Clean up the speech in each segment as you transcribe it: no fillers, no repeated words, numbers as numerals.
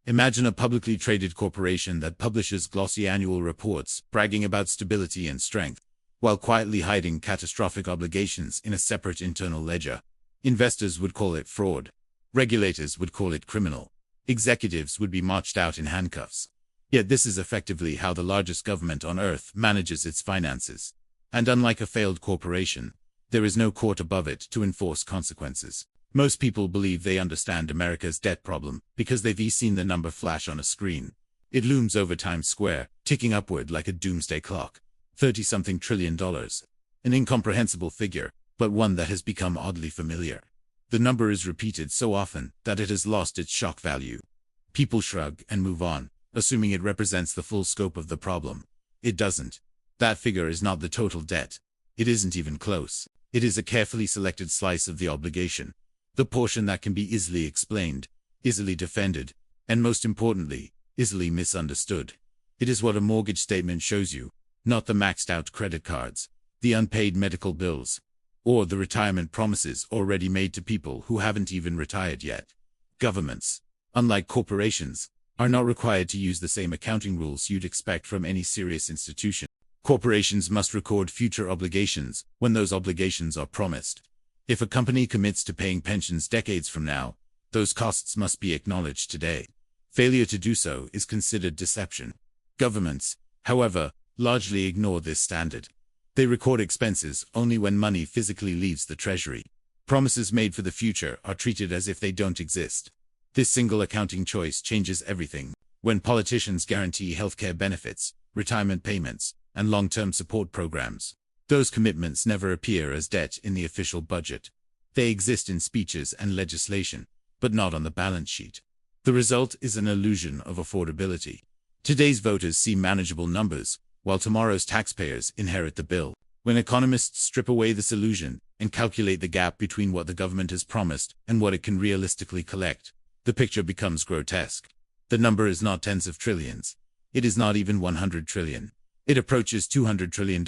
Imagine a publicly traded corporation that publishes glossy annual reports, bragging about stability and strength, while quietly hiding catastrophic obligations in a separate internal ledger. Investors would call it fraud. Regulators would call it criminal. Executives would be marched out in handcuffs. Yet this is effectively how the largest government on earth manages its finances. And unlike a failed corporation, there is no court above it to enforce consequences. Most people believe they understand America's debt problem because they've seen the number flash on a screen. It looms over Times Square, ticking upward like a doomsday clock. $30-something trillion. An incomprehensible figure, but one that has become oddly familiar. The number is repeated so often that it has lost its shock value. People shrug and move on, assuming it represents the full scope of the problem. It doesn't. That figure is not the total debt. It isn't even close. It is a carefully selected slice of the obligation. The portion that can be easily explained, easily defended, and most importantly, easily misunderstood. It is what a mortgage statement shows you, not the maxed-out credit cards, the unpaid medical bills, or the retirement promises already made to people who haven't even retired yet. Governments, unlike corporations, are not required to use the same accounting rules you'd expect from any serious institution. Corporations must record future obligations when those obligations are promised. If a company commits to paying pensions decades from now, those costs must be acknowledged today. Failure to do so is considered deception. Governments, however, largely ignore this standard. They record expenses only when money physically leaves the treasury. Promises made for the future are treated as if they don't exist. This single accounting choice changes everything. When politicians guarantee healthcare benefits, retirement payments, and long-term support programs, those commitments never appear as debt in the official budget. They exist in speeches and legislation, but not on the balance sheet. The result is an illusion of affordability. Today's voters see manageable numbers, while tomorrow's taxpayers inherit the bill. When economists strip away this illusion and calculate the gap between what the government has promised and what it can realistically collect, the picture becomes grotesque. The number is not tens of trillions. It is not even 100 trillion. It approaches $200 trillion.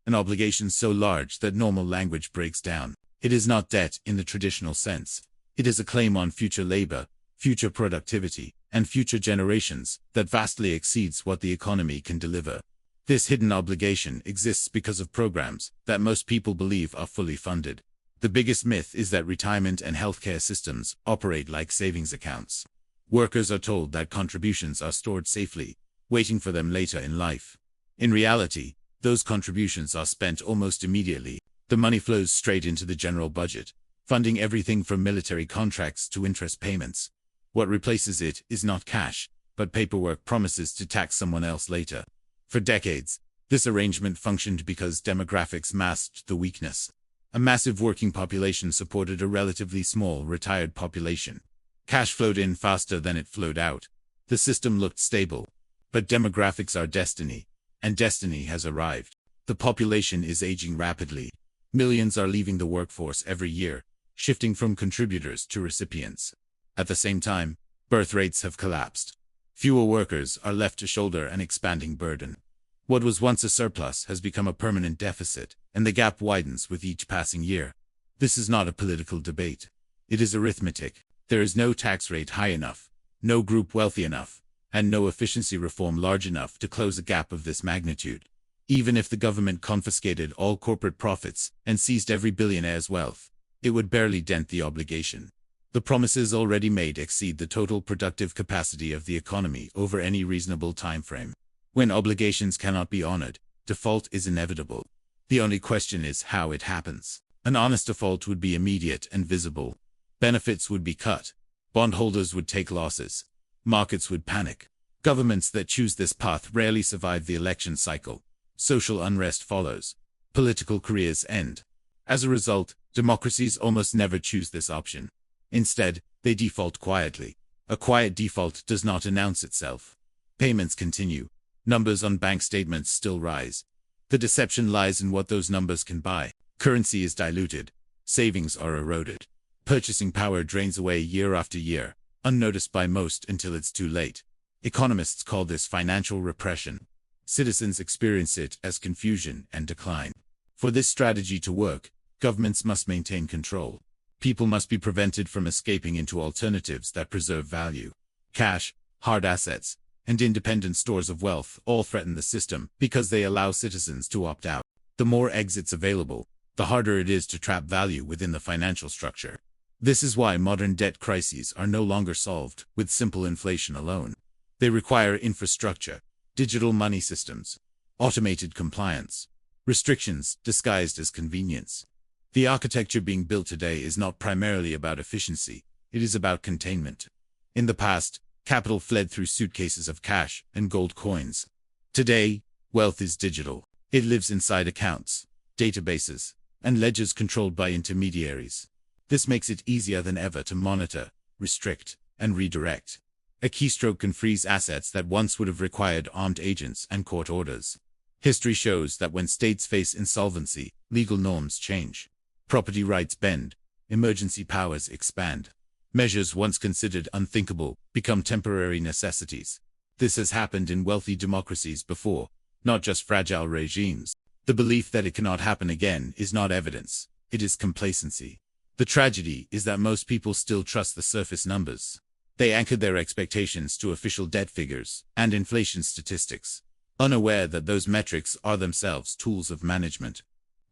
An obligation so large that normal language breaks down. It is not debt in the traditional sense. It is a claim on future labor, future productivity, and future generations that vastly exceeds what the economy can deliver. This hidden obligation exists because of programs that most people believe are fully funded. The biggest myth is that retirement and healthcare systems operate like savings accounts. Workers are told that contributions are stored safely, waiting for them later in life. In reality, those contributions are spent almost immediately. The money flows straight into the general budget, funding everything from military contracts to interest payments. What replaces it is not cash, but paperwork promises to tax someone else later. For decades, this arrangement functioned because demographics masked the weakness. A massive working population supported a relatively small retired population. Cash flowed in faster than it flowed out. The system looked stable. But demographics are destiny. And destiny has arrived. The population is aging rapidly. Millions are leaving the workforce every year, shifting from contributors to recipients. At the same time, birth rates have collapsed. Fewer workers are left to shoulder an expanding burden. What was once a surplus has become a permanent deficit, and the gap widens with each passing year. This is not a political debate. It is arithmetic. There is no tax rate high enough, no group wealthy enough, and no efficiency reform large enough to close a gap of this magnitude. Even if the government confiscated all corporate profits and seized every billionaire's wealth, it would barely dent the obligation. The promises already made exceed the total productive capacity of the economy over any reasonable time frame. When obligations cannot be honored, default is inevitable. The only question is how it happens. An honest default would be immediate and visible. Benefits would be cut. Bondholders would take losses. Markets would panic. Governments that choose this path rarely survive the election cycle. Social unrest follows. Political careers end. As a result, democracies almost never choose this option. Instead, they default quietly. A quiet default does not announce itself. Payments continue. Numbers on bank statements still rise. The deception lies in what those numbers can buy. Currency is diluted. Savings are eroded. Purchasing power drains away year after year, unnoticed by most until it's too late. Economists call this financial repression. Citizens experience it as confusion and decline. For this strategy to work, governments must maintain control. People must be prevented from escaping into alternatives that preserve value. Cash, hard assets, and independent stores of wealth all threaten the system because they allow citizens to opt out. The more exits available, the harder it is to trap value within the financial structure. This is why modern debt crises are no longer solved with simple inflation alone. They require infrastructure, digital money systems, automated compliance, restrictions disguised as convenience. The architecture being built today is not primarily about efficiency, it is about containment. In the past, capital fled through suitcases of cash and gold coins. Today, wealth is digital. It lives inside accounts, databases, and ledgers controlled by intermediaries. This makes it easier than ever to monitor, restrict, and redirect. A keystroke can freeze assets that once would have required armed agents and court orders. History shows that when states face insolvency, legal norms change. Property rights bend, emergency powers expand. Measures once considered unthinkable become temporary necessities. This has happened in wealthy democracies before, not just fragile regimes. The belief that it cannot happen again is not evidence, it is complacency. The tragedy is that most people still trust the surface numbers. They anchor their expectations to official debt figures and inflation statistics, unaware that those metrics are themselves tools of management.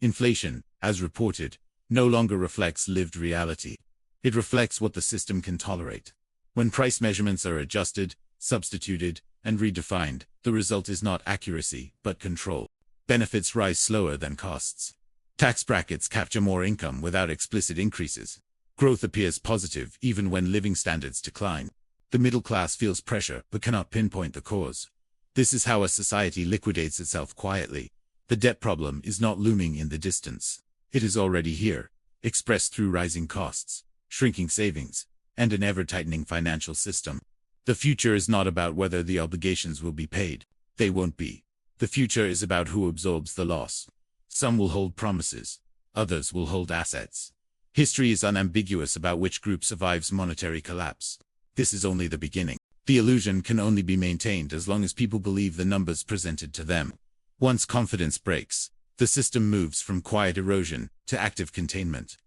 Inflation, as reported, no longer reflects lived reality. It reflects what the system can tolerate. When price measurements are adjusted, substituted, and redefined, the result is not accuracy, but control. Benefits rise slower than costs. Tax brackets capture more income without explicit increases. Growth appears positive even when living standards decline. The middle class feels pressure but cannot pinpoint the cause. This is how a society liquidates itself quietly. The debt problem is not looming in the distance. It is already here, expressed through rising costs, shrinking savings, and an ever-tightening financial system. The future is not about whether the obligations will be paid. They won't be. The future is about who absorbs the loss. Some will hold promises. Others will hold assets. History is unambiguous about which group survives monetary collapse. This is only the beginning. The illusion can only be maintained as long as people believe the numbers presented to them. Once confidence breaks, the system moves from quiet erosion to active containment.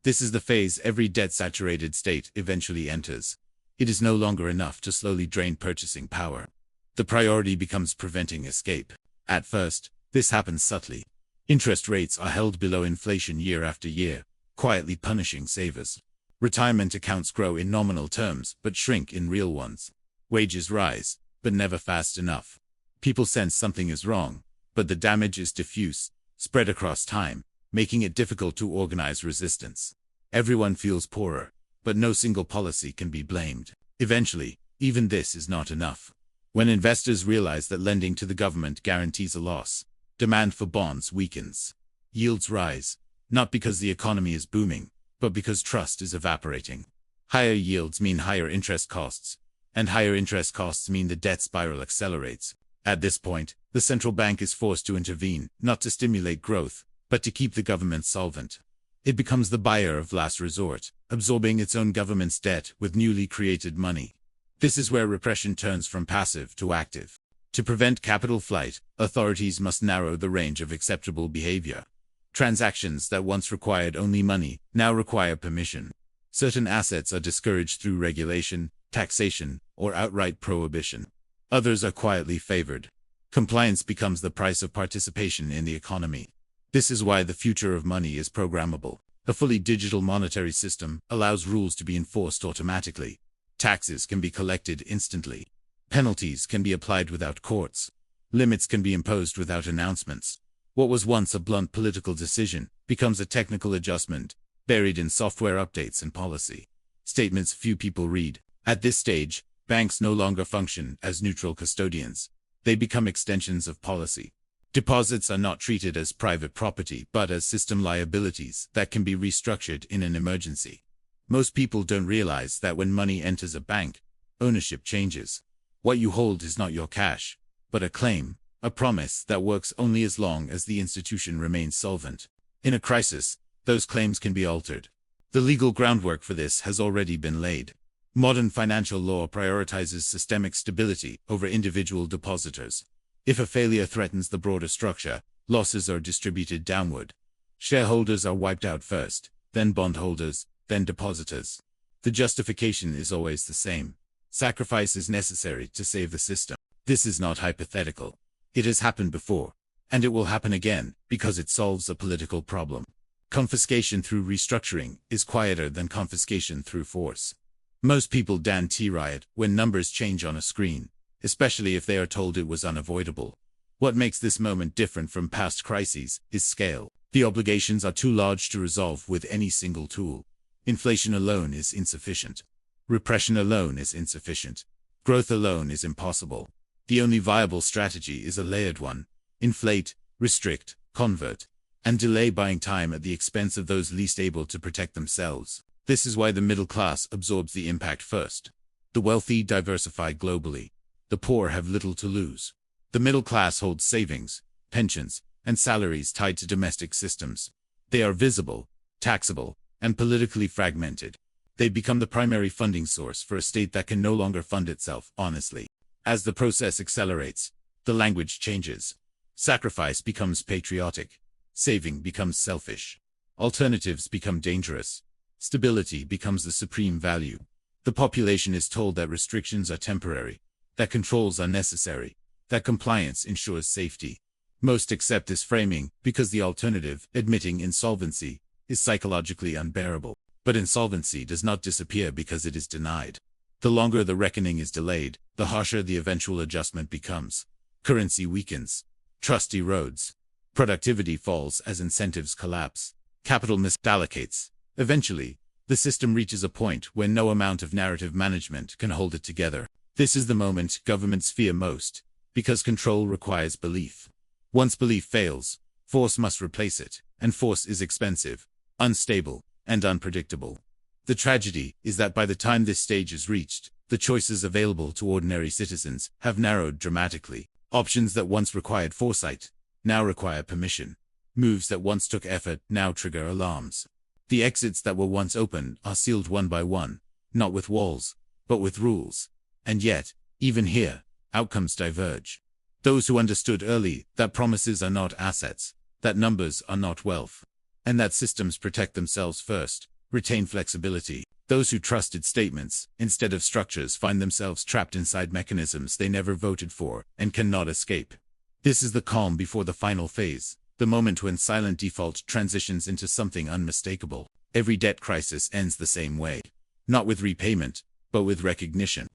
This is the phase every debt-saturated state eventually enters. It is no longer enough to slowly drain purchasing power. The priority becomes preventing escape. At first, this happens subtly. Interest rates are held below inflation year after year, quietly punishing savers. Retirement accounts grow in nominal terms but shrink in real ones. Wages rise, but never fast enough. People sense something is wrong, but the damage is diffuse, spread across time, making it difficult to organize resistance. Everyone feels poorer, but no single policy can be blamed. Eventually, even this is not enough. When investors realize that lending to the government guarantees a loss, demand for bonds weakens. Yields rise, not because the economy is booming, but because trust is evaporating. Higher yields mean higher interest costs, and higher interest costs mean the debt spiral accelerates. At this point, the central bank is forced to intervene, not to stimulate growth, but to keep the government solvent. It becomes the buyer of last resort, absorbing its own government's debt with newly created money. This is where repression turns from passive to active. To prevent capital flight, authorities must narrow the range of acceptable behavior. Transactions that once required only money now require permission. Certain assets are discouraged through regulation, taxation, or outright prohibition. Others are quietly favored. Compliance becomes the price of participation in the economy. This is why the future of money is programmable. A fully digital monetary system allows rules to be enforced automatically. Taxes can be collected instantly. Penalties can be applied without courts. Limits can be imposed without announcements. What was once a blunt political decision becomes a technical adjustment, buried in software updates and policy statements few people read. At this stage, banks no longer function as neutral custodians. They become extensions of policy. Deposits are not treated as private property but as system liabilities that can be restructured in an emergency. Most people don't realize that when money enters a bank, ownership changes. What you hold is not your cash, but a claim, a promise that works only as long as the institution remains solvent. In a crisis, those claims can be altered. The legal groundwork for this has already been laid. Modern financial law prioritizes systemic stability over individual depositors. If a failure threatens the broader structure, losses are distributed downward. Shareholders are wiped out first, then bondholders, then depositors. The justification is always the same. Sacrifice is necessary to save the system. This is not hypothetical. It has happened before, and it will happen again because it solves a political problem. Confiscation through restructuring is quieter than confiscation through force. Most people don't riot when numbers change on a screen, especially if they are told it was unavoidable. What makes this moment different from past crises is scale. The obligations are too large to resolve with any single tool. Inflation alone is insufficient. Repression alone is insufficient. Growth alone is impossible. The only viable strategy is a layered one. Inflate, restrict, convert, and delay, buying time at the expense of those least able to protect themselves. This is why the middle class absorbs the impact first. The wealthy diversify globally. The poor have little to lose. The middle class holds savings, pensions, and salaries tied to domestic systems. They are visible, taxable, and politically fragmented. They become the primary funding source for a state that can no longer fund itself honestly. As the process accelerates, the language changes. Sacrifice becomes patriotic. Saving becomes selfish. Alternatives become dangerous. Stability becomes the supreme value. The population is told that restrictions are temporary, that controls are necessary, that compliance ensures safety. Most accept this framing because the alternative, admitting insolvency, is psychologically unbearable. But insolvency does not disappear because it is denied. The longer the reckoning is delayed, the harsher the eventual adjustment becomes. Currency weakens. Trust erodes. Productivity falls as incentives collapse. Capital misallocates. Eventually, the system reaches a point where no amount of narrative management can hold it together. This is the moment governments fear most, because control requires belief. Once belief fails, force must replace it, and force is expensive, unstable, and unpredictable. The tragedy is that by the time this stage is reached, the choices available to ordinary citizens have narrowed dramatically. Options that once required foresight now require permission. Moves that once took effort now trigger alarms. The exits that were once open are sealed one by one, not with walls, but with rules. And yet, even here, outcomes diverge. Those who understood early that promises are not assets, that numbers are not wealth, and that systems protect themselves first, retain flexibility. Those who trusted statements instead of structures find themselves trapped inside mechanisms they never voted for and cannot escape. This is the calm before the final phase, the moment when silent default transitions into something unmistakable. Every debt crisis ends the same way. Not with repayment, but with recognition.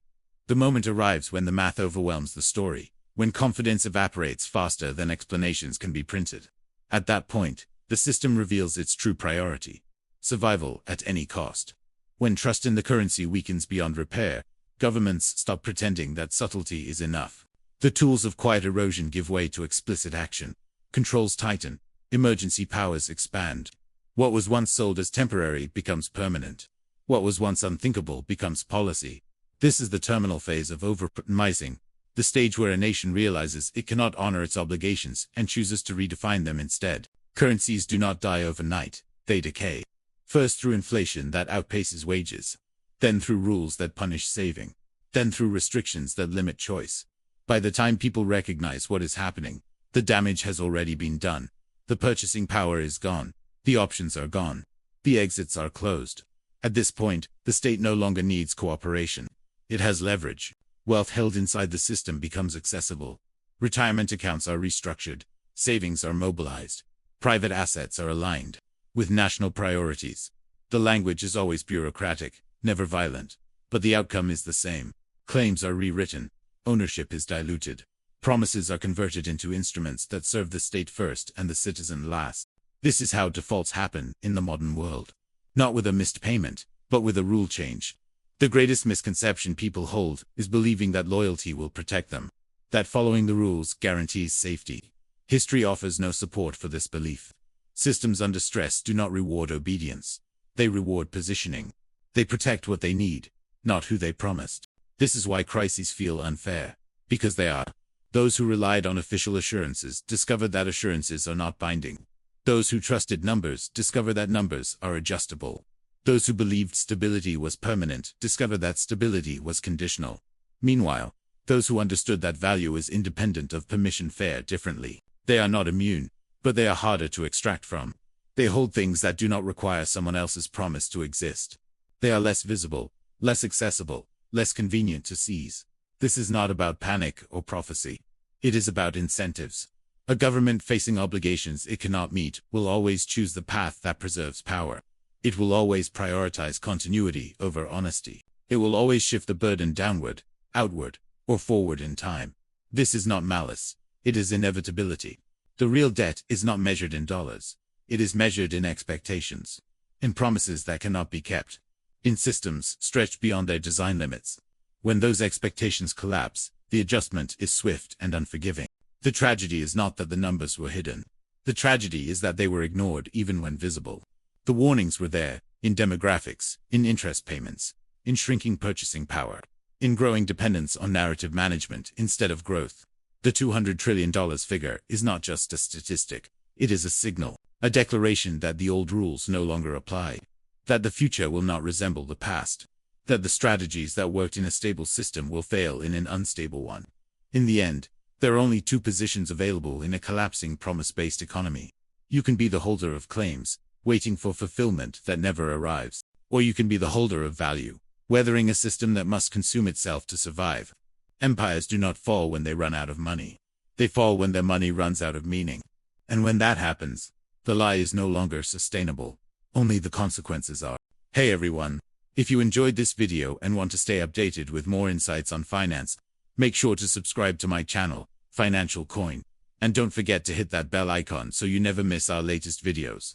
The moment arrives when the math overwhelms the story, when confidence evaporates faster than explanations can be printed. At that point, the system reveals its true priority: survival at any cost. When trust in the currency weakens beyond repair, governments stop pretending that subtlety is enough. The tools of quiet erosion give way to explicit action. Controls tighten. Emergency powers expand. What was once sold as temporary becomes permanent. What was once unthinkable becomes policy. This is the terminal phase of over-promising, the stage where a nation realizes it cannot honor its obligations and chooses to redefine them instead. Currencies do not die overnight, they decay. First through inflation that outpaces wages, then through rules that punish saving, then through restrictions that limit choice. By the time people recognize what is happening, the damage has already been done. The purchasing power is gone. The options are gone. The exits are closed. At this point, the state no longer needs cooperation. It has leverage. Wealth held inside the system becomes accessible. Retirement accounts are restructured. Savings are mobilized. Private assets are aligned with national priorities. The language is always bureaucratic, never violent, but the outcome is the same. Claims are rewritten. Ownership is diluted. Promises are converted into instruments that serve the state first and the citizen last. This is how defaults happen in the modern world. Not with a missed payment, but with a rule change. The greatest misconception people hold is believing that loyalty will protect them, that following the rules guarantees safety. History offers no support for this belief. Systems under stress do not reward obedience. They reward positioning. They protect what they need, not who they promised. This is why crises feel unfair, because they are. Those who relied on official assurances discovered that assurances are not binding. Those who trusted numbers discover that numbers are adjustable. Those who believed stability was permanent discover that stability was conditional. Meanwhile, those who understood that value is independent of permission fare differently. They are not immune, but they are harder to extract from. They hold things that do not require someone else's promise to exist. They are less visible, less accessible, less convenient to seize. This is not about panic or prophecy. It is about incentives. A government facing obligations it cannot meet will always choose the path that preserves power. It will always prioritize continuity over honesty. It will always shift the burden downward, outward, or forward in time. This is not malice. It is inevitability. The real debt is not measured in dollars. It is measured in expectations, in promises that cannot be kept, in systems stretched beyond their design limits. When those expectations collapse, the adjustment is swift and unforgiving. The tragedy is not that the numbers were hidden. The tragedy is that they were ignored even when visible. The warnings were there, in demographics, in interest payments, in shrinking purchasing power, in growing dependence on narrative management instead of growth. The $200 trillion figure is not just a statistic. It is a signal, a declaration that the old rules no longer apply, that the future will not resemble the past, that the strategies that worked in a stable system will fail in an unstable one. In the end, there are only two positions available in a collapsing promise-based economy. You can be the holder of claims, waiting for fulfillment that never arrives, or you can be the holder of value, weathering a system that must consume itself to survive. Empires do not fall when they run out of money. They fall when their money runs out of meaning. And when that happens, the lie is no longer sustainable. Only the consequences are. Hey everyone, if you enjoyed this video and want to stay updated with more insights on finance, make sure to subscribe to my channel, Financial Coin, and don't forget to hit that bell icon so you never miss our latest videos.